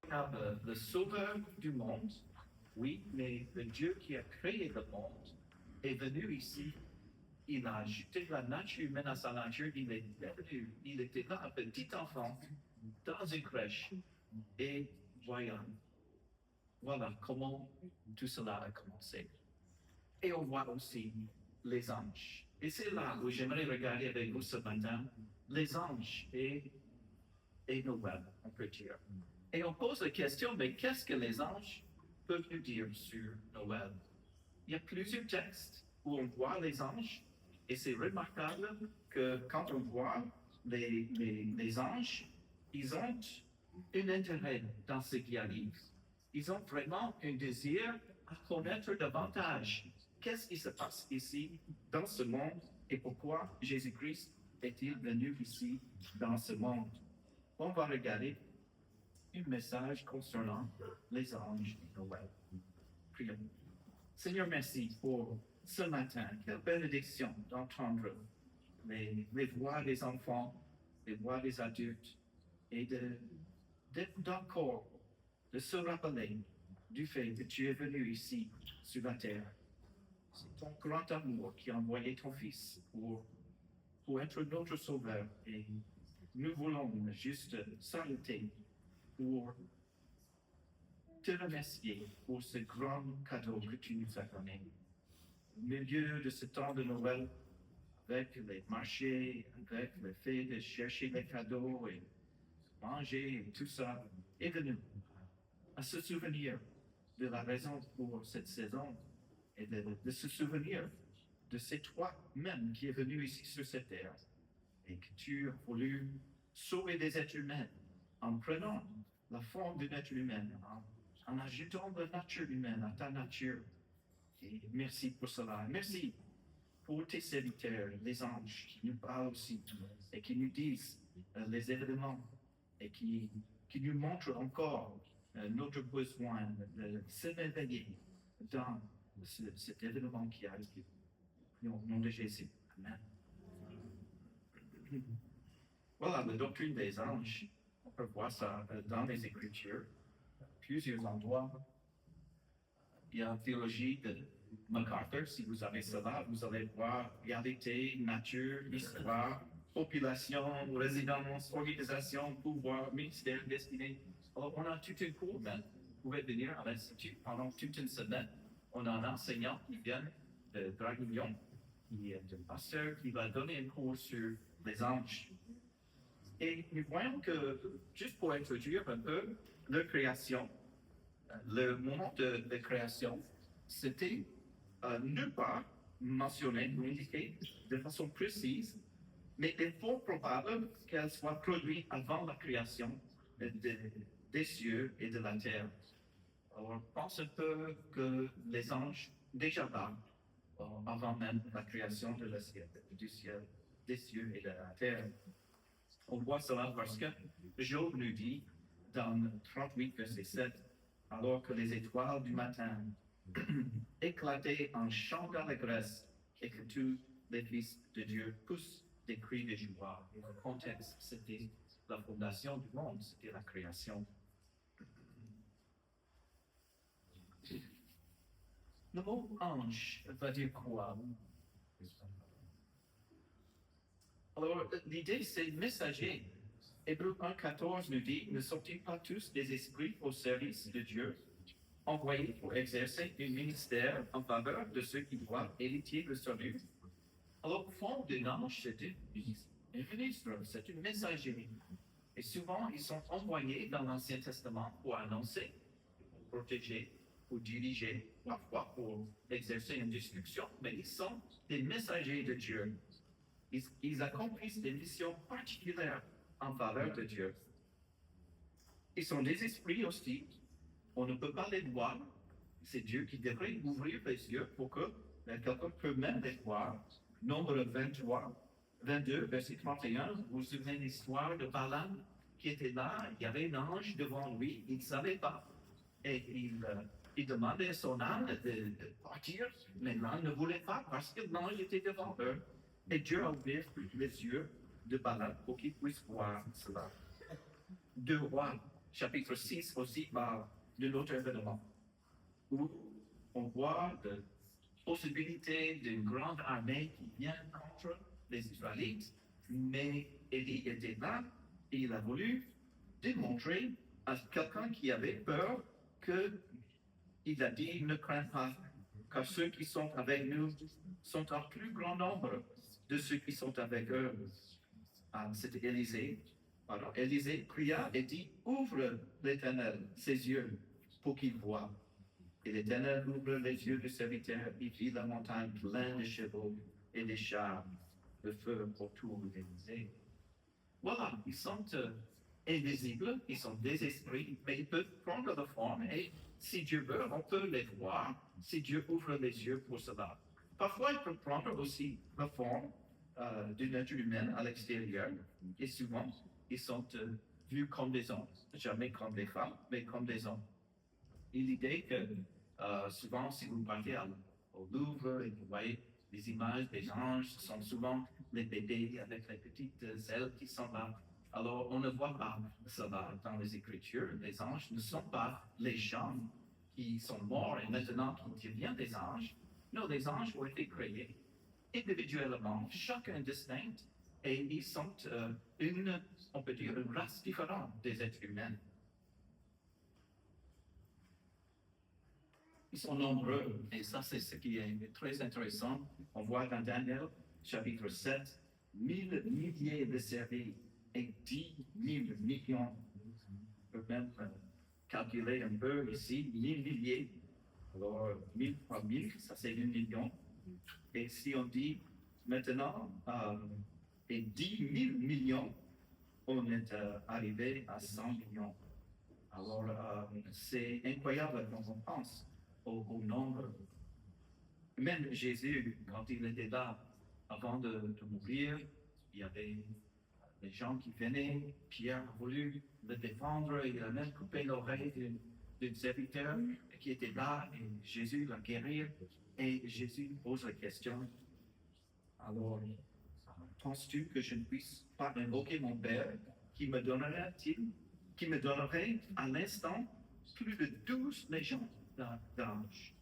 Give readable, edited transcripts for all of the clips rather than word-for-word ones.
car le Sauveur du monde, oui, mais le Dieu qui a créé le monde est venu ici. Il a ajouté la nature humaine à sa nature. Il est venu, il était là, un petit enfant, dans une crèche. Et voilà comment tout cela a commencé. Et on voit aussi les anges. Et c'est là où j'aimerais regarder avec vous ce matin, les anges et Noël, on peut dire. Et on pose la question, mais qu'est-ce que les anges peuvent nous dire sur Noël? Il y a plusieurs textes où on voit les anges, et c'est remarquable que quand on voit les anges, ils ont un intérêt dans ce qui arrive. Ils ont vraiment un désir à connaître davantage qu'est-ce qui se passe ici, dans ce monde, et pourquoi Jésus-Christ est-il venu ici, dans ce monde. On va regarder un message concernant les anges de Noël. Prions. Seigneur, merci pour ce matin. Quelle bénédiction d'entendre les voix des enfants, les voix des adultes, et d'encore de se rappeler du fait que tu es venu ici, sur la terre. C'est ton grand amour qui a envoyé ton Fils pour être notre Sauveur. Et nous voulons juste s'arrêter pour te remercier pour ce grand cadeau que tu nous as donné. Au milieu de ce temps de Noël, avec les marchés, avec le fait de chercher les cadeaux et manger et tout ça, est venu à se souvenir de la raison pour cette saison et de se souvenir de c'est toi-même qui es venu ici sur cette terre et que tu as voulu sauver des êtres humains en prenant la forme d'un être humain, en ajoutant la nature humaine à ta nature. Et merci pour cela. Merci pour tes serviteurs, les anges, qui nous parlent aussi et qui nous disent les événements et qui nous montrent encore notre besoin de s'éveiller dans cet événement qui arrive. Au nom de Jésus. Amen. Voilà la doctrine des anges. On peut voir ça dans les Écritures, plusieurs endroits. Il y a la théologie de MacArthur. Si vous avez cela, vous allez voir réalité, nature, histoire, population, résidence, organisation, pouvoir, ministère, destinée. Alors, on a tout un cours, mais vous pouvez venir à l'Institut pendant toute une semaine. On a un enseignant qui vient de Draguignan, qui est un pasteur, qui va donner un cours sur les anges. Et nous voyons que, juste pour introduire un peu leur création, le moment de création, c'était nulle part mentionné, indiqué de façon précise, mais il est fort probable qu'elle soit produite avant la création des cieux et de la terre. Alors, pense un peu que les anges, déjà là, avant même la création du ciel, des cieux et de la terre. On voit cela parce que Job nous dit dans 38, verset 7, alors que les étoiles du matin éclataient en chants d'allégresse et que tous les fils de Dieu poussent des cris de joie. Et le contexte, c'était la fondation du monde, c'était la création. Le mot ange va dire quoi? Alors, l'idée, c'est messager. Hébreux 1,14 nous dit, ne sont-ils pas tous des esprits au service de Dieu, envoyés pour exercer un ministère en faveur de ceux qui doivent hériter le salut? Alors, au fond d'un ange, c'est un ministre, c'est une messagerie. Et souvent, ils sont envoyés dans l'Ancien Testament pour annoncer, pour protéger, pour diriger, parfois pour exercer une destruction, mais ils sont des messagers de Dieu. Ils accomplissent des missions particulières en faveur de Dieu. Ils sont des esprits aussi. On ne peut pas les voir. C'est Dieu qui devrait ouvrir les yeux pour que quelqu'un peut même les voir. Nombre 22, verset 31, vous vous souvenez de l'histoire de Balaam qui était là, il y avait un ange devant lui, il ne savait pas. Et il demandait à son âme de partir, mais l'âme ne voulait pas parce que l'ange était devant eux. Et Dieu a ouvert les yeux de Balaam pour qu'il puisse voir cela. 2 Rois, chapitre 6 aussi parle de l'autre événement, où on voit la possibilité d'une grande armée qui vient contre les Israélites, mais Élie était là et il a voulu démontrer à quelqu'un qui avait peur qu'il a dit ne crains pas, car ceux qui sont avec nous sont en plus grand nombre de ceux qui sont avec eux. C'était Élisée. Alors Élisée pria et dit ouvre l'Éternel ses yeux pour qu'il voie. Et l'Éternel ouvre les yeux du serviteur, il vit la montagne pleine de chevaux et des chars de feu autour d'Élisée. Voilà, ils sont invisibles, ils sont des esprits, mais ils peuvent prendre la forme et si Dieu veut, on peut les voir si Dieu ouvre les yeux pour cela. Parfois, ils peuvent prendre aussi la forme d'une être humaine à l'extérieur et souvent, ils sont vus comme des hommes, jamais comme des femmes, mais comme des hommes. Et l'idée que souvent, si vous partez au Louvre et vous voyez les images des anges, ce sont souvent les bébés avec les petites ailes qui sont là. Alors, on ne voit pas cela dans les Écritures. Les anges ne sont pas les gens qui sont morts et maintenant qui deviennent des anges. Non, les anges ont été créés individuellement, chacun distinct, et ils sont on peut dire, une race différente des êtres humains. Ils sont nombreux, et ça c'est ce qui est très intéressant. On voit dans Daniel, chapitre 7, 1000 milliers de services et 10 000 millions. On peut même calculer un peu ici, 1000 milliers. Alors, 1000 par 1000, ça c'est 1 million. Et si on dit maintenant, et 10 000 millions, on est arrivé à 100 millions. Alors, c'est incroyable quand on pense au nombre. Même Jésus, quand il était là, avant de mourir, il y avait des gens qui venaient. Pierre a voulu le défendre, il a même coupé l'oreille d'un serviteur qui était là, et Jésus l'a guéri. Et Jésus pose la question, alors, penses-tu que je ne puisse pas invoquer mon Père qui me donnerait à l'instant plus de 12 légions d'anges?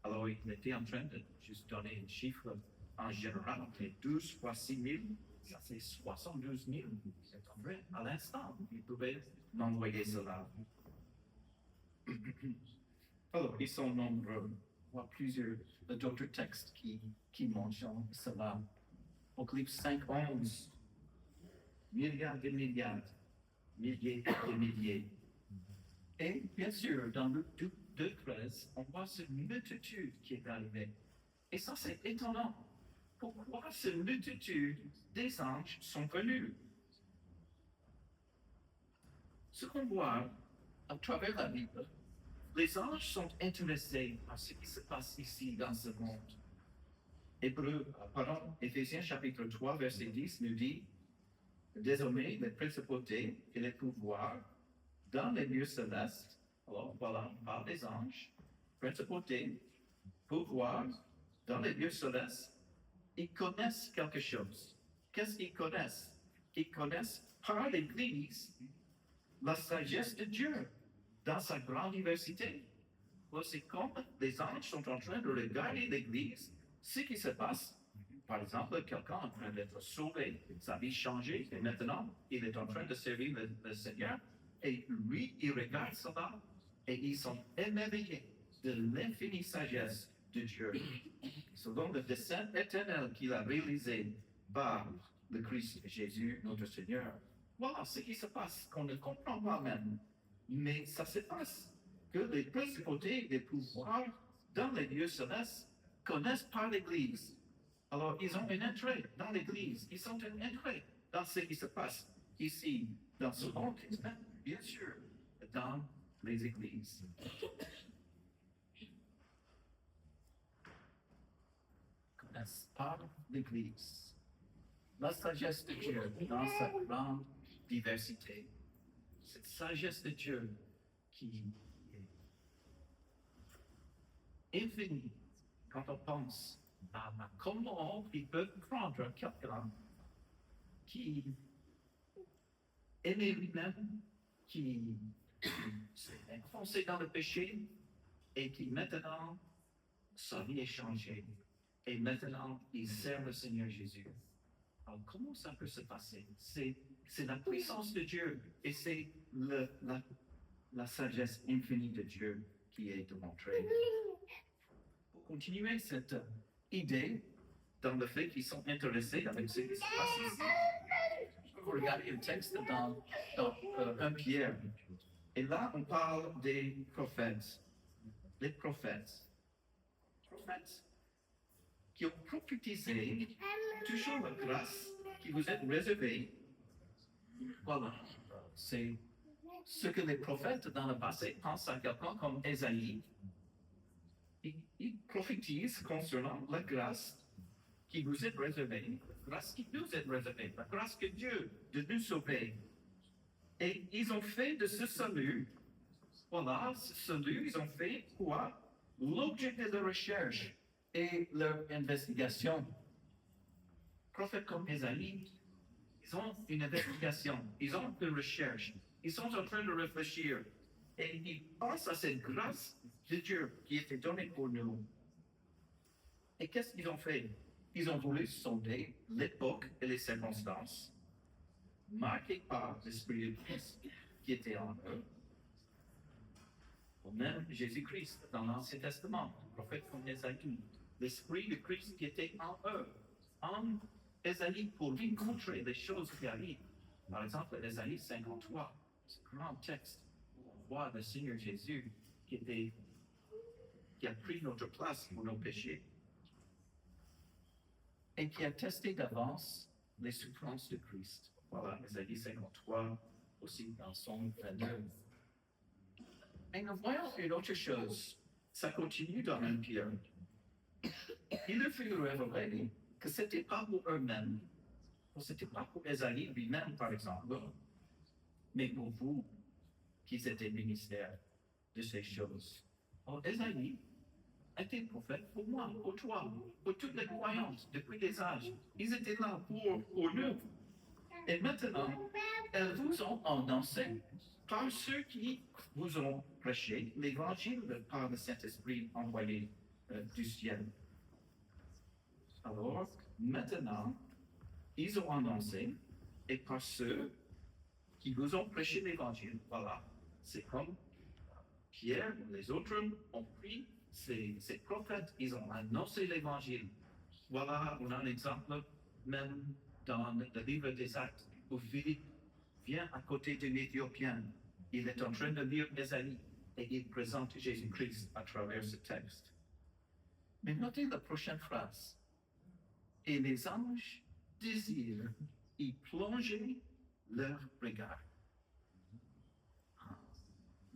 Alors, il était en train de juste donner un chiffre en général, mais 12 fois 6 000, ça c'est 72 000. C'est vrai, à l'instant, il pouvait m'envoyer cela. Alors, ils sont nombreux. Il y a plusieurs d'autres textes qui mentionnent cela. Apocalypse 5, 11. Milliards de milliards, milliers de milliers. Et bien sûr, dans le 2:13, on voit cette multitude qui est arrivée. Et ça, c'est étonnant. Pourquoi cette multitude des anges sont venus? Ce qu'on voit à travers la Bible, les anges sont intéressés par ce qui se passe ici dans ce monde. Éphésiens chapitre 3, verset 10 nous dit désormais les principautés et les pouvoirs dans les lieux célestes, alors voilà, par les anges, principautés, pouvoirs dans les lieux célestes, ils connaissent quelque chose. Qu'est-ce qu'ils connaissent? Ils connaissent par l'Église la sagesse de Dieu dans sa grande diversité. C'est comme les anges sont en train de regarder l'Église, ce qui se passe. Par exemple, quelqu'un est en train d'être sauvé, sa vie changée, et maintenant, il est en train de servir le Seigneur, et lui, il regarde cela, et ils sont émerveillés de l'infinie sagesse de Dieu, selon le dessein éternel qu'il a réalisé par le Christ Jésus, notre Seigneur. Voilà ce qui se passe, qu'on ne comprend pas même, mais ça se passe, que les principautés, les pouvoirs dans les lieux célestes connaissent par l'Église. Alors, ils ont un intérêt dans l'Église, ils ont un intérêt dans ce qui se passe ici, dans ce monde, bien sûr, dans les églises. Connaissent par l'Église la sagesse de Dieu dans sa grande diversité. Cette sagesse de Dieu qui est infinie quand on pense à comment il peut prendre quelqu'un qui aimait lui-même, qui s'est enfoncé dans le péché et qui maintenant, sa vie est changée. Et maintenant, il sert le Seigneur Jésus. Alors, comment ça peut se passer? C'est la puissance de Dieu et c'est la sagesse infinie de Dieu qui est démontrée. Pour continuer cette idée, dans le fait qu'ils sont intéressés avec ce qui se passe ici, je peux vous regarder un texte dans 1 Pierre. Et là, on parle des prophètes. Les prophètes qui ont prophétisé toujours la grâce qui vous est réservée. Voilà, c'est ce que les prophètes dans le passé pensent à quelqu'un comme Ésaïe. Ils prophétisent concernant la grâce qui vous est réservée, la grâce qui nous est réservée, la grâce que Dieu de nous sauver. Et ils ont fait de ce salut, voilà, ce salut, ils ont fait quoi? L'objet de leur recherche et leur investigation. Prophètes comme Ésaïe, ils ont une investigation, ils ont une recherche, ils sont en train de réfléchir et ils pensent à cette grâce de Dieu qui était donnée pour nous. Et qu'est-ce qu'ils ont fait? Ils ont voulu sonder l'époque et les circonstances marquées par l'Esprit de Christ qui était en eux. Ou même Jésus-Christ dans l'Ancien Testament, le prophète comme Ésaïe, l'Esprit de Christ qui était en eux, en Ésaïe pour lui montrer les choses qui arrivent. Par exemple, Ésaïe 53, ce grand texte, on voit le Seigneur Jésus qui a pris notre place pour nos péchés et qui a testé d'avance les souffrances de Christ. Voilà, Ésaïe 53, aussi dans son 22. Et nous voyons une autre chose, ça continue dans 1 Pierre. Il leur fut révélé que ce n'était pas pour eux-mêmes, ce n'était pas pour Ésaïe lui-même, par exemple, mais pour vous qui étiez ministères de ces choses. Alors, Ésaïe était prophète pour moi, pour toi, pour toutes les croyantes depuis des âges. Ils étaient là pour nous. Et maintenant, elles vous ont annoncé par ceux qui vous ont prêché l'évangile par le Saint-Esprit envoyé du ciel. Alors, maintenant, ils ont annoncé, et par ceux qui vous ont prêché l'évangile, voilà, c'est comme Pierre, les autres ont pris ces prophètes, ils ont annoncé l'évangile. Voilà, on a un exemple même dans le livre des Actes, où Philippe vient à côté d'une Éthiopienne. Il est en train de lire Ésaïe et il présente Jésus-Christ à travers ce texte. Mais notez la prochaine phrase. Et les anges désirent y plonger leur regard.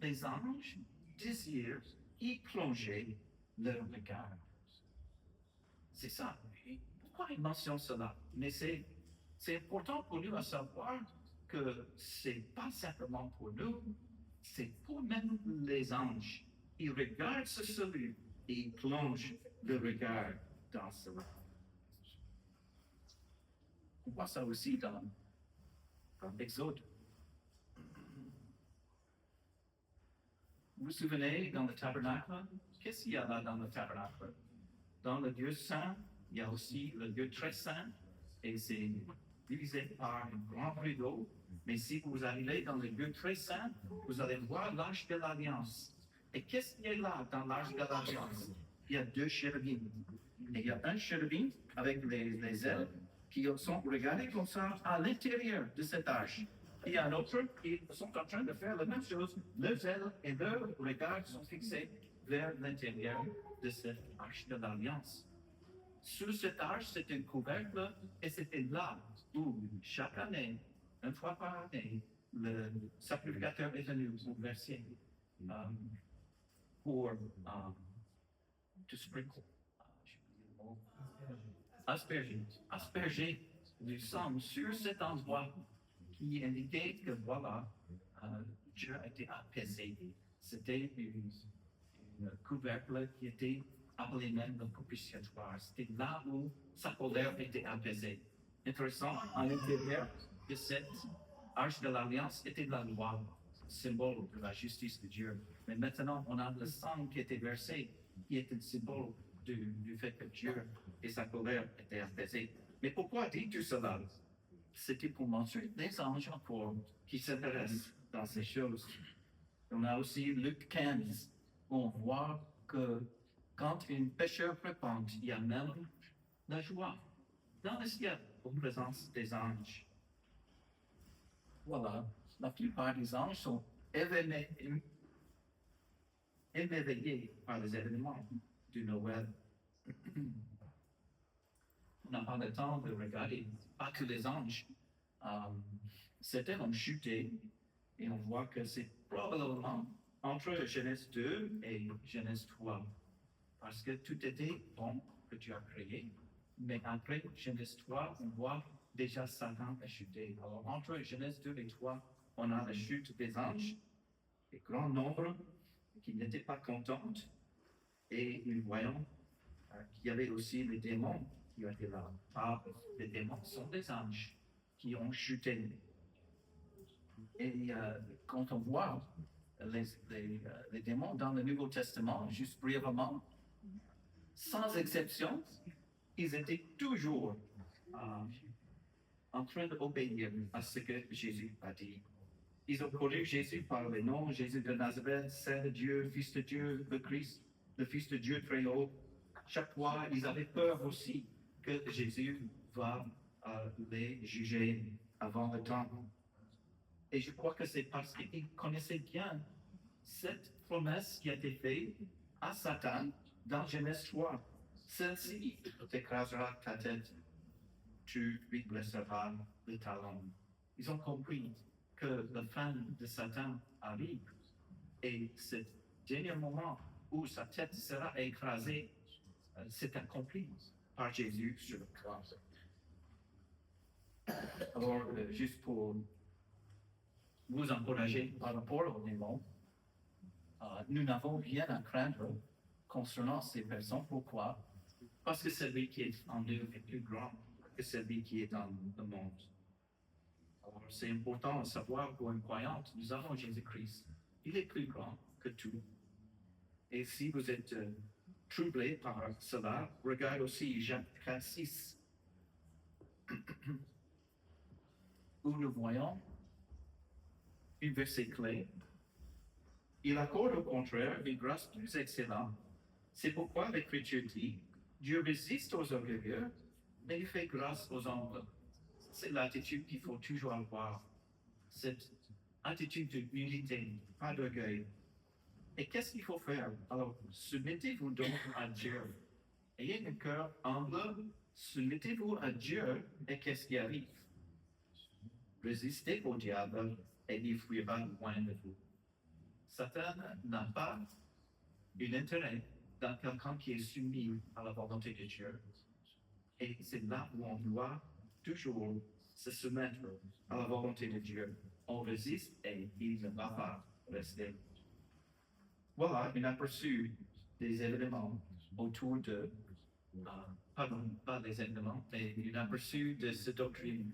Les anges désirent y plonger leur regard. C'est ça. Pourquoi il mentionne cela? Mais c'est important pour nous à savoir que c'est pas simplement pour nous, c'est pour même les anges. Ils regardent ce salut et ils plongent le regard dans cela. On voit ça aussi dans l'Exode. Vous vous souvenez, dans le tabernacle, qu'est-ce qu'il y a là dans le tabernacle? Dans le lieu saint, il y a aussi le lieu très saint, et c'est divisé par un grand rideau. Mais si vous arrivez dans le lieu très saint, vous allez voir l'Arche de l'Alliance. Et qu'est-ce qu'il y a là dans l'Arche de l'Alliance? Il y a 2 chérubins. Et il y a un chérubin avec les ailes qui sont regardés comme ça à l'intérieur de cette arche. Il y a un autre qui sont en train de faire la même chose. Leurs ailes et leurs regards sont fixés vers l'intérieur de cette arche de l'Alliance. Sur cette arche, c'est un couvercle et c'était là où chaque année, une fois par année, le sacrificateur est venu pour verser, pour to sprinkle, asperger du sang sur cet endroit qui indiquait que voilà, Dieu a été apaisé. C'était une couvercle qui était appelée même le propitiatoire. C'était là où sa colère était apaisée. Intéressant, à l'intérieur de cette arche de l'Alliance était la loi. symbole de la justice de Dieu. Mais maintenant, on a le sang qui était versé, qui est un symbole du fait que Dieu et sa colère étaient apaisés. Mais pourquoi dit tout cela? C'était pour montrer les anges encore qui s'intéressent dans ces choses. On a aussi Luc 15, où on voit que quand un pécheur repent, il y a même la joie dans le ciel en présence des anges. Voilà, la plupart des anges sont émerveillés par les événements du Noël. On n'a pas le temps de regarder, pas que les anges. Certains ont chuté et on voit que c'est probablement entre Genèse 2 et Genèse 3. Parce que tout était bon que tu as créé, mais après Genèse 3, on voit déjà Satan a chuté. Alors entre Genèse 2 et 3, on a la chute des anges, et grand nombre qui n'étaient pas contents, et nous voyons qu'il y avait aussi les démons qui étaient là. Les démons sont des anges qui ont chuté. Et quand on voit les démons dans le Nouveau Testament, juste brièvement, sans exception, ils étaient toujours en train d'obéir à ce que Jésus a dit. Ils ont connu Jésus par le nom, Jésus de Nazareth, Saint de Dieu, Fils de Dieu, le Christ, le Fils de Dieu très haut. Chaque fois, ils avaient peur aussi que Jésus va les juger avant le temps. Et je crois que c'est parce qu'ils connaissaient bien cette promesse qui a été faite à Satan dans Genèse 3. Celle-ci t'écrasera ta tête, tu lui blesseras le talon. Ils ont compris que la fin de Satan arrive et ce dernier moment où sa tête sera écrasée, c'est accompli par Jésus sur la croix. Alors, juste pour vous encourager par rapport aux démons, nous n'avons rien à craindre concernant ces personnes. Pourquoi? Parce que celui qui est en nous est plus grand que celui qui est dans le monde. Alors, c'est important de savoir pour un croyant, nous avons Jésus-Christ. Il est plus grand que tout. Et si vous êtes troublé par cela, regarde aussi Jacques 4:6, où nous voyons un verset clé. Il accorde au contraire une grâce plus excellente. C'est pourquoi l'Écriture dit, Dieu résiste aux orgueilleux, mais il fait grâce aux humbles. C'est l'attitude qu'il faut toujours avoir. Cette attitude d'humilité, pas d'orgueil. Et qu'est-ce qu'il faut faire? Alors, soumettez-vous donc à Dieu. Ayez un cœur humble, soumettez-vous à Dieu, et qu'est-ce qui arrive? Résistez au diable, et il fuira loin de vous. Satan n'a pas un intérêt dans quelqu'un qui est soumis à la volonté de Dieu. Et c'est là où on doit toujours se soumettre à la volonté de Dieu. On résiste et il ne va pas rester. Voilà un aperçu des événements autour de, pardon, pas des événements, mais un aperçu de cette doctrine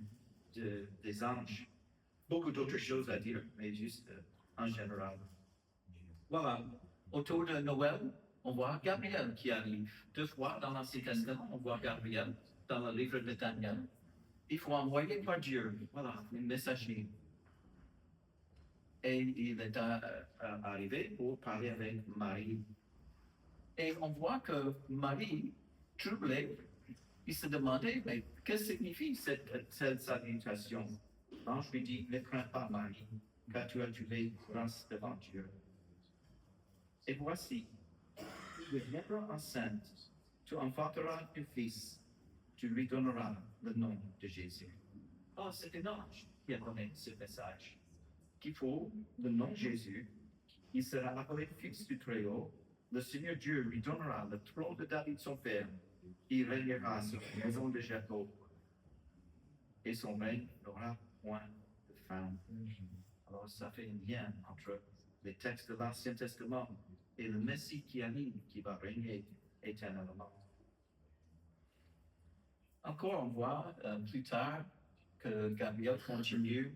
des anges. Beaucoup d'autres choses à dire, mais juste en général. Voilà, autour de Noël, on voit Gabriel qui arrive. 2 fois dans l'Ancien Testament, on voit Gabriel dans le livre de Daniel. Il faut envoyer par Dieu, voilà, un messager. Et il est arrivé pour parler avec Marie. Et on voit que Marie, troublée, il se demandait, mais que signifie cette salutation? L'ange lui dit, ne crains pas Marie, car tu as trouvé grâce devant Dieu. Et voici, tu deviendras enceinte, tu enfanteras un fils, tu lui donneras le nom de Jésus. Oh, c'est un ange qui a donné ce message. Qu'il faut le nom Jésus, il sera appelé fils du Très-Haut, le Seigneur Dieu lui donnera le trône de David son père, il régnera sur la maison de Jacob, et son règne n'aura point de fin. Alors ça fait un lien entre les textes de l'Ancien Testament et le Messie qui arrive, qui va régner éternellement. Encore on voit plus tard que Gabriel continue,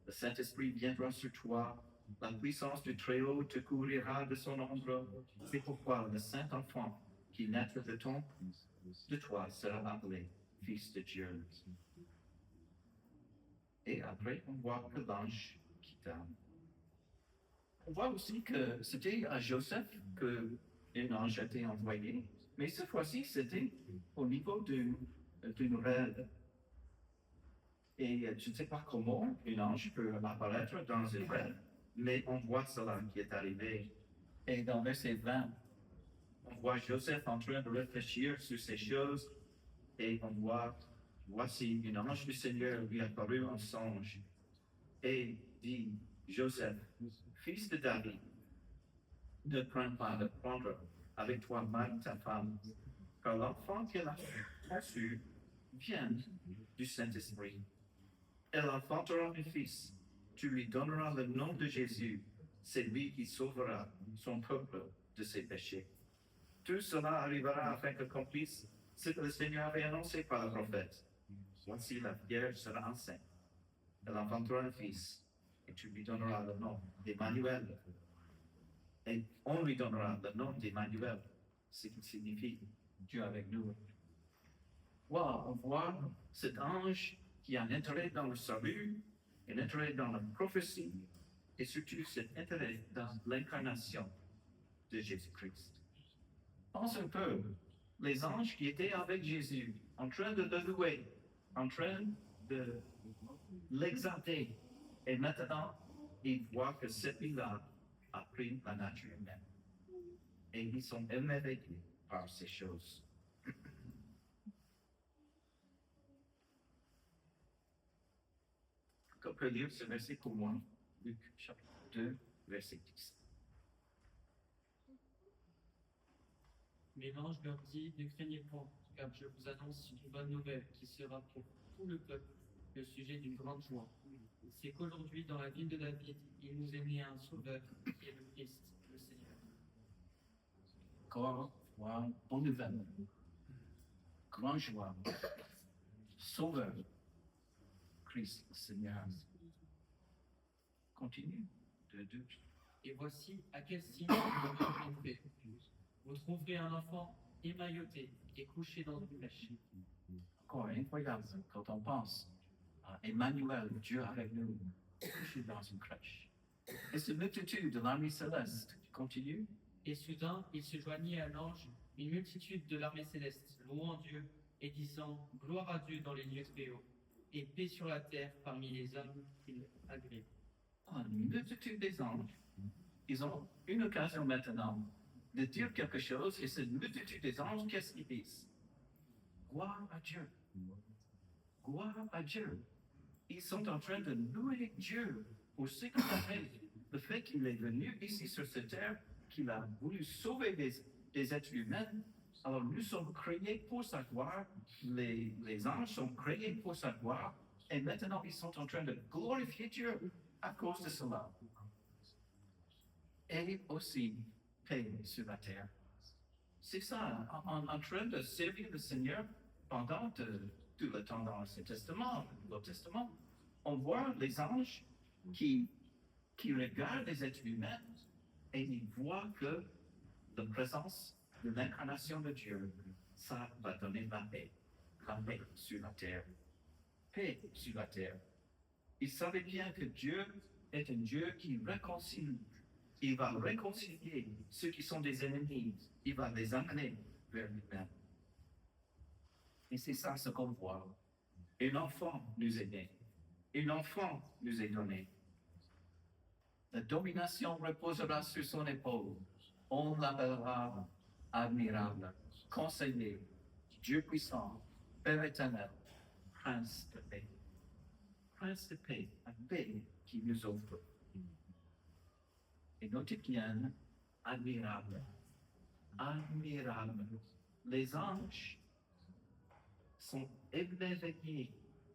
le Saint-Esprit viendra sur toi, La puissance du Très-Haut te couvrira de son ombre. C'est pourquoi le saint enfant qui naîtra de toi sera appelé Fils de Dieu. Et après, on voit que l'ange quitta. On voit aussi que c'était à Joseph que un ange a été envoyé, mais cette fois-ci, c'était au niveau d'une reine. Et je ne sais pas comment un ange peut apparaître dans une reine, mais on voit cela qui est arrivé. Et dans verset 20, on voit Joseph en train de réfléchir sur ces choses, et on voit, voici, un ange du Seigneur lui apparut en songe, et dit, Joseph, fils de David, ne crains pas de prendre avec toi Marie, ta femme, car l'enfant qu'elle a conçu vient du Saint-Esprit. Elle enfantera un fils. Tu lui donneras le nom de Jésus. C'est lui qui sauvera son peuple de ses péchés. Tout cela arrivera afin qu'accomplisse ce que le Seigneur avait annoncé par le prophète. Voici, la Vierge sera enceinte. Elle enfantera un fils, et tu lui donneras le nom d'Emmanuel. Et on lui donnera le nom d'Emmanuel, ce qui signifie Dieu avec nous. Wow, on voit cet ange qui a un intérêt dans le salut, un intérêt dans la prophétie, et surtout cet intérêt dans l'incarnation de Jésus-Christ. Pense un peu, les anges qui étaient avec Jésus, en train de le louer, en train de l'exalter, et maintenant, ils voient que celui-là a pris la nature humaine. Et ils sont émerveillés par ces choses. On peut lire ce verset pour moi, Luc chapitre 2, verset 10. Mais l'ange leur dit, ne craignez point, car je vous annonce une bonne nouvelle qui sera pour tout le peuple le sujet d'une grande joie. C'est qu'aujourd'hui, dans la ville de David, il nous est né un sauveur qui est le Christ, le Seigneur. Grand joie, bonne nouvelle. Grand joie, sauveur, Christ, le Seigneur. Continue de deux. Et voici à quel signe vous fait. Vous trouverez un enfant émailloté et couché dans une crèche. Encore incroyable quand on pense à Emmanuel, Dieu avec nous, couché dans une crèche. Et cette multitude de l'armée céleste continue. Et soudain, il se joignit à l'ange une multitude de l'armée céleste, louant Dieu et disant gloire à Dieu dans les lieux très hauts et paix sur la terre parmi les hommes qu'il agrée. Une multitude des anges, ils ont une occasion maintenant de dire quelque chose, et cette multitude des anges, qu'est-ce qu'ils disent? Gloire à Dieu. Gloire à Dieu. Ils sont en train de louer Dieu pour ce qu'il a fait, le fait qu'il est venu ici sur cette terre, qu'il a voulu sauver des êtres humains. Alors nous sommes créés pour sa gloire, les anges sont créés pour sa gloire, et maintenant ils sont en train de glorifier Dieu à cause de cela. Et aussi, paix sur la terre. C'est ça, en train de servir le Seigneur pendant tout le temps dans l'Ancien Testament, le Nouveau Testament, on voit les anges qui regardent les êtres humains et ils voient que la présence de l'incarnation de Dieu, ça va donner la paix sur la terre. Paix sur la terre. Ils savaient bien que Dieu est un Dieu qui réconcilie. Il va réconcilier ceux qui sont des ennemis. Il va les amener vers lui-même. Et c'est ça ce qu'on voit. Un enfant nous est né. Un enfant nous est donné. La domination reposera sur son épaule. On l'appellera admirable, conseiller, Dieu puissant, Père éternel, Prince de paix. Prince de paix, la paix qui nous offre. Et notez bien, admirable. Admirable. Les anges sont émerveillés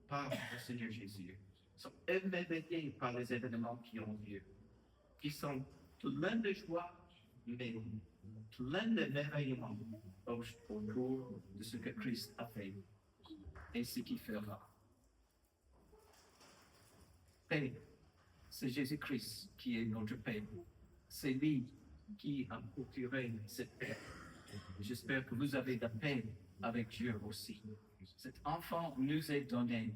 par le Seigneur Jésus, sont émerveillés par les événements qui ont lieu, qui sont pleins de joie, mais pleins d'émerveillement autour de ce que Christ a fait et ce qu'il fera. Paix, c'est Jésus-Christ qui est notre Père. C'est lui qui a procuré cette paix. J'espère que vous avez la paix avec Dieu aussi. Cet enfant nous est donné.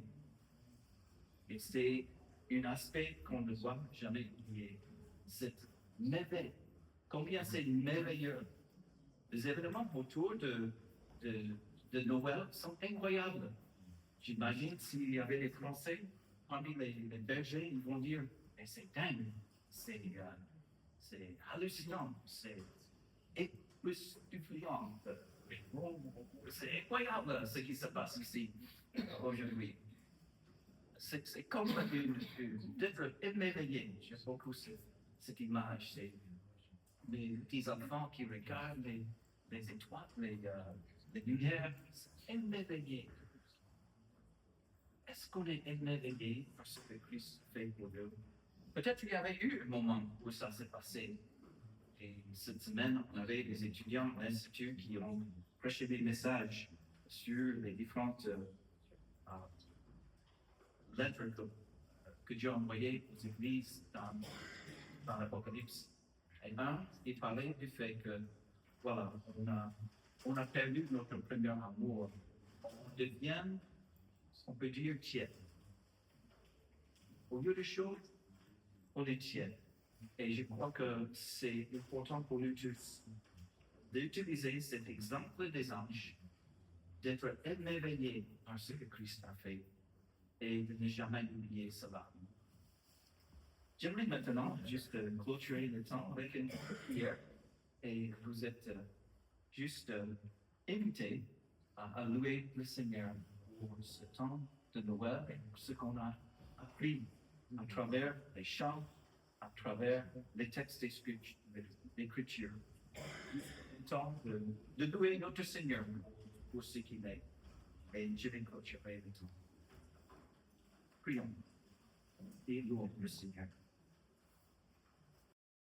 Et c'est un aspect qu'on ne doit jamais oublier. Cette merveille. Combien c'est merveilleux. Les événements autour de Noël sont incroyables. J'imagine s'il y avait des Français parmi les bergers, ils vont dire, mais c'est dingue, c'est hallucinant, c'est époustouflant. C'est incroyable ce qui se passe ici aujourd'hui. C'est comme d'être émerveillé. J'aime beaucoup cette image. C'est les petits enfants qui regardent les étoiles, les lumières, c'est émerveillé. Est-ce qu'on est émerveillé par ce que Christ fait pour nous? Peut-être qu'il y avait eu un moment où ça s'est passé. Et cette semaine, on avait des étudiants à l'Institut qui ont prêché des messages sur les différentes lettres que Dieu a envoyées aux églises dans l'Apocalypse. Et il parlait du fait que, voilà, on a perdu notre premier amour. On devient, on peut dire, tiède. Au lieu de chaud, on est tiède. Et je crois que c'est important pour nous tous d'utiliser cet exemple des anges, d'être émerveillés par ce que Christ a fait et de ne jamais oublier cela. J'aimerais maintenant juste clôturer le temps avec une prière et vous êtes juste invités à louer le Seigneur pour ce temps de Noël et pour ce qu'on a appris à travers les chants, à travers les textes d'Écriture. Le temps de louer notre Seigneur pour ce qu'il est. Et je vais clôturer le temps. Prions et louons le Seigneur.